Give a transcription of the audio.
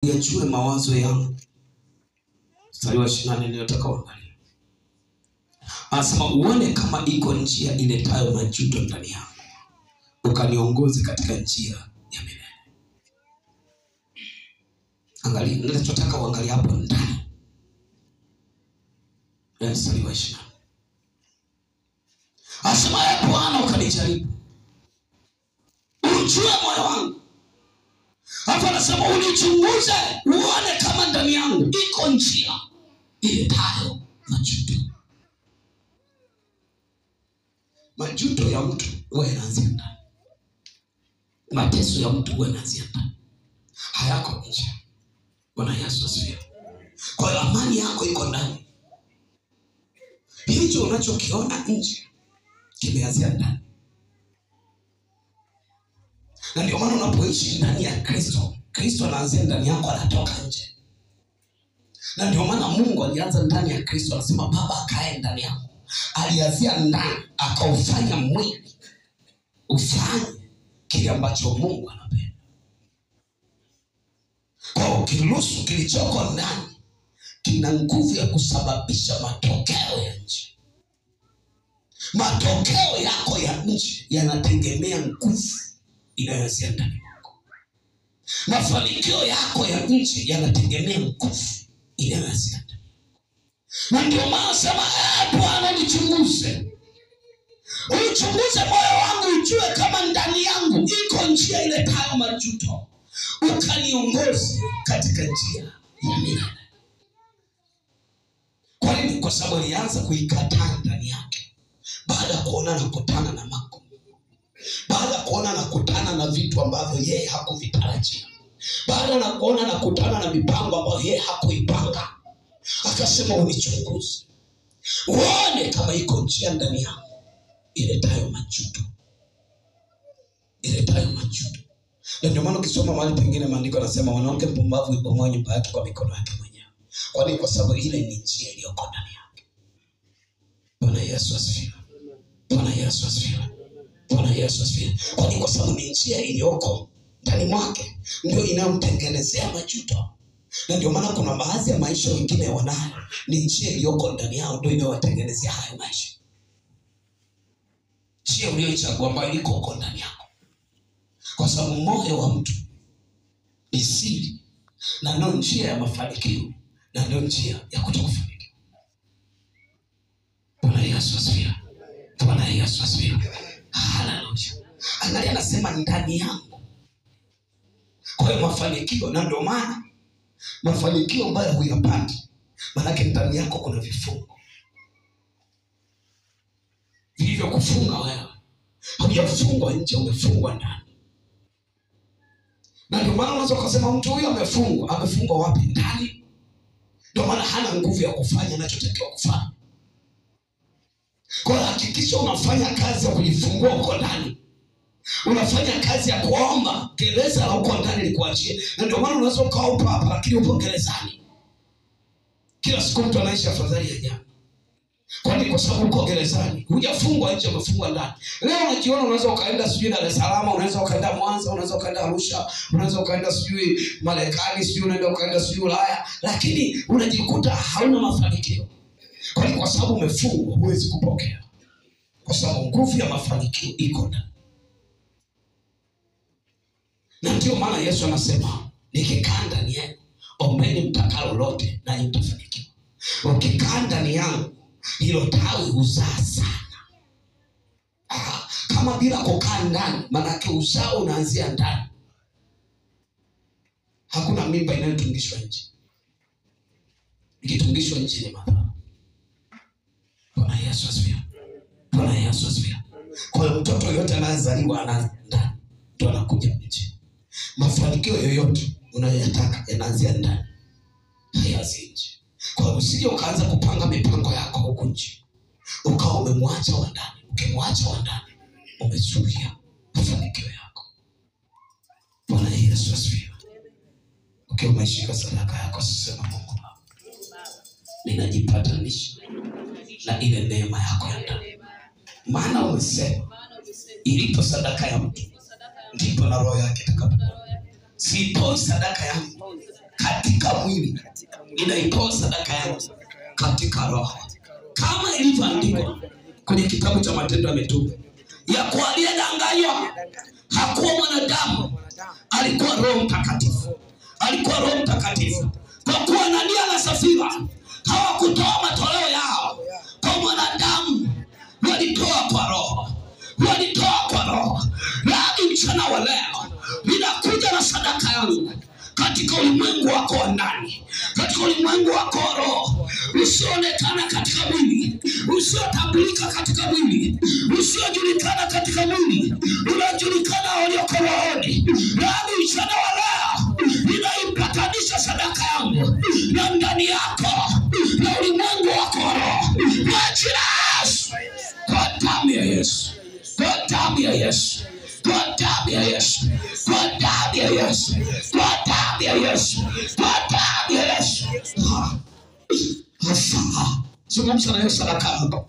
Yajue mawazo yangu. Mstari wa 24 ninataka uangalie. Anasema uone kama iko njia iletayo majuto ndani yangu, ukaniongoze katika njia ya milele. Angalia, ninachotaka uangalie hapo ndani. Mstari wa 20. Anasema ya Bwana ukanijaribu, ujue moyo wangu. Hapa anasema unichunguze, uone kama ndani yangu iko njia iletayo majuto. Majuto ya mtu huwa yanaanzia ndani. Mateso ya mtu huwa yanaanzia ndani, hayako nje. Bwana Yesu asifiwe. Kwa hiyo amani yako iko ndani. Hicho unachokiona nje kimeanzia ndani. Na ndio maana unapoishi ndani ya Kristo, Kristo anaanzia ndani yako, anatoka nje. Na ndio maana Mungu alianza ndani ya Kristo, anasema Baba akae ndani yako. Alianzia ndani, akaufanya mwili ufanye kile ambacho Mungu anapenda. Kwa ukiruhusu kilichoko ndani kina nguvu ya kusababisha matokeo ya nje. Matokeo yako ya nje yanategemea nguvu inayoanzia ndani yako. Mafanikio yako ya nje yanategemea nguvu inayoanzia ndani. Na ndio maana sema Bwana nichunguze. Uchunguze moyo wangu, ujue kama ndani yangu iko njia iletayo majuto, ukaniongoze katika njia ya milele. Kwa nini? Kwa sababu alianza kuikataa ndani yake baada ya kuona anakutana na magumu, baada ya kuona anakutana na vitu ambavyo yeye hakuvitarajia, baada ya kuona anakutana na mipango ambayo yeye hakuipanga. Akasema unichunguze, uone kama iko njia ndani yangu iletayo majuto, iletayo majuto. Na ndio maana ukisoma mahali pengine maandiko yanasema mwanamke mpumbavu ibomoa nyumba yake kwa mikono yake mwenyewe. Kwa nini? Kwa sababu ile ni njia iliyoko ndani yake. Bwana Yesu asifiwe. Bwana Yesu asifiwe. Bwana Yesu asifiwe. Kwa nini? Kwa sababu ni njia iliyoko ndani mwake ndio inamtengenezea majuto. Na ndio maana kuna baadhi ya maisha wengine wanayo ni njia iliyoko ndani yao ndio inayowatengenezea hayo maisha. Njia uliyochagua ambayo iko huko ndani yako. Kwa sababu moyo wa mtu ni siri, na ndio njia ya mafanikio, na ndio njia ya kutokufanikiwa. Bwana Yesu asifiwe. Bwana Yesu asifiwe. Haleluya. Angalia, anasema ndani yangu. Kwa hiyo mafanikio, na ndio maana mafanikio ambayo huyapati, maana ndani yako kuna vifungo vilivyo kufunga wewe. Hujafungwa nje, umefungwa ndani. Na ndio maana unaweza kusema mtu huyu amefungwa. Amefungwa wapi? Ndani. Ndio maana hana nguvu ya kufanya anachotakiwa kufanya. Kwa hiyo hakikisha unafanya kazi ya kujifungua huko ndani. Unafanya kazi ya kuomba, gereza la huko ndani likuachie. Na ndio maana unaweza ukaomba hapa lakini upo gerezani. Kila siku mtu anaishi afadhali ya jana. Kwa nini? Kwa sababu uko gerezani. Hujafungwa nje, umefungwa ndani. Leo unajiona unaweza ukaenda sijui Dar es Salaam, unaweza ukaenda Mwanza, unaweza ukaenda Arusha, unaweza ukaenda sijui Marekani, sijui unaenda ukaenda sijui Ulaya, lakini unajikuta hauna mafanikio. Kwa nini? Kwa sababu umefungwa, huwezi kupokea. Kwa sababu nguvu ya mafanikio iko ndani. Na ndio maana Yesu anasema nikikaa ndani yenu, ombeni mtakalo lote nanyi mtafanikiwa. Ukikaa ndani yangu, hilo tawi huzaa sana. Kama bila kukaa ndani, maana uzao unaanzia ndani. Hakuna mimba inayotungishwa nje. Ikitungishwa nje ni madhara. Bwana Yesu asifiwe. Bwana Yesu asifiwe. Kwa hiyo mtoto yote anayezaliwa anaanza ndani, ndio anakuja nje. Mafanikio yoyote unayoyataka yanaanzia ndani, hayaanzi nje. Kwa hiyo usije ukaanza kupanga mipango yako huko nje, ukawa umemwacha wa ndani. Ukimwacha wa ndani, umezuia mafanikio yako. Bwana Yesu asifiwe. Ukiwa umeshika sadaka yako, sema Mungu Baba, ninajipatanisha na ile neema yako ya ndani. Maana umesema ilipo sadaka ya mtu ndipo na roho yake itakapo. Sitoi sadaka yangu katika mwili, inaitoa sadaka yangu katika roho, kama ilivyoandikwa kwenye kitabu cha Matendo ya Mitume, ya kuwa aliyedanganywa hakuwa mwanadamu, alikuwa Roho Mtakatifu. Alikuwa Roho Mtakatifu. Kwa kuwa Anania na Safira hawakutoa matoleo yao kwa mwanadamu, walitoa kwa roho. Walitoa kwa roho. Nami mchana wa leo ninakuja na sadaka yangu katika ulimwengu wako wa ndani, katika ulimwengu wako wa roho, usioonekana katika mwili, usiotambulika katika mwili, usiojulikana katika mwili, unajulikana walioko rohoni. Nami mchana wa leo ninaipatanisha sadaka yangu na ndani yako na ulimwengu wako wa roho, kwa jina la Yesu, kwa damu ya Yesu, kwa damu ya Yesu, kwa damu ya Yesu, kwa damu ya Yesu, kwa damu ya Yesu, kwa damu ya Yesu. Zungumza na Yesu sadaka yako.